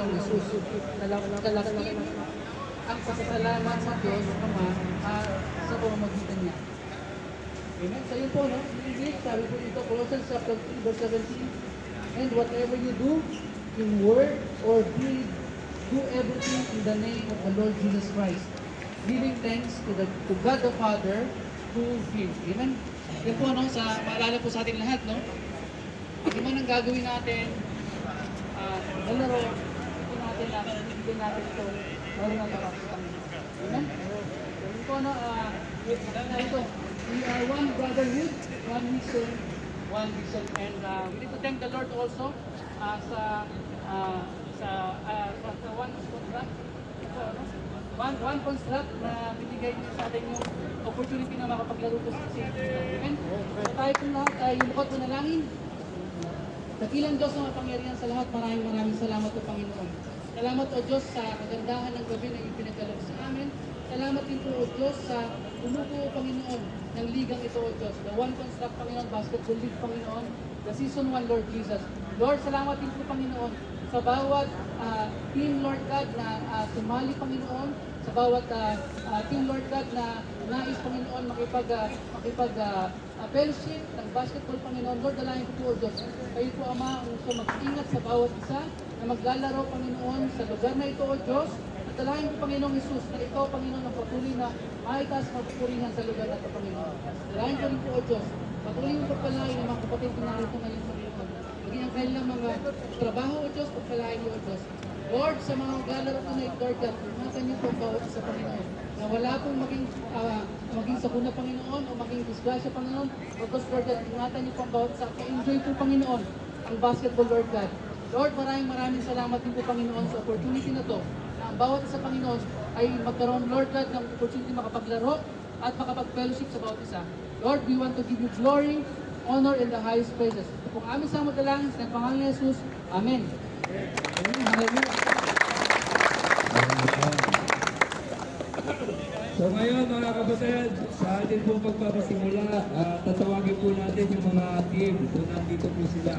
Panginoong Jesus. Kalaki ang pasasalamat sa Diyos Ama sa pamamagitan niya. Amen? So yun po, no? In English, sabi po dito, Colossians chapter 3, verse 17, and whatever you do, in word or deed, do everything in the name of the Lord Jesus Christ, giving thanks to God the Father through Him. Amen? Yan po, no? Maalala po sa ating lahat, no? Ano man ang gagawin natin, nalaro, ito natin natin ito, laro na kapatang. Amen? Yan po, no? Ito, we are one brotherhood, one mission, one vision. And we need to thank the Lord also sa one contract. Ito, no? One construct na binigay niyo sa atin yung opportunity na makapaglaro po sa Amen? So tayo po lahat ay lukot po na langin. Dakilang Diyos na mapangyarihan sa lahat, maraming salamat po Panginoon. Salamat o Diyos sa kagandahan ng gabi na ipinagkaloob sa amin. Salamat din po o Diyos sa umupo Panginoon ng ligang ito o Diyos. The One Construct Panginoon, Basketball League Panginoon, the Season 1 Lord Jesus. Lord, salamat din po Panginoon sa bawat team Lord God na sumali Panginoon, sa bawat team Lord God na nais Panginoon fellowship ng basketball Panginoon. Lord, dalayan ko po o Diyos. Kayo po Ama ang gusto mag-ingat sa bawat isa na maglalaro Panginoon sa lugar na ito o Diyos. At dalayan ko Panginoong Jesus na ikaw Panginoon ang patuloy na maitaas magpupurihan sa lugar na ito Panginoon. Dalayan ko rin po o Diyos. Patuloy mo pagpalain ng mga kapatid ko narito ngayon Panginoon. Maging ang kanilang mga trabaho o Diyos, pagpalain mo o Diyos. Lord, sa mga maglalaro ko na Lord God, ingatan niyo po ang bawat isa Panginoon. Na wala pong maging sakuna Panginoon o maging disgrasya Panginoon. Because Lord God, ingatan niyo po ang bawat isa. Enjoy po Panginoon ang basketball Lord God. Lord, maraming salamat din po Panginoon sa opportunity na to. Na ang bawat isa Panginoon ay magkaroon Lord God ng opportunity makapaglaro at makapag-fellowship sa bawat isa. Lord, we want to give you glory, honor, and the highest praises. Ito pong aming sa madalangin sa pangalan ni Jesus. Amen. So ngayon mga kapatid, sa atin po pagpapasimula, tatawagin po natin yung mga team kung nandito po sila.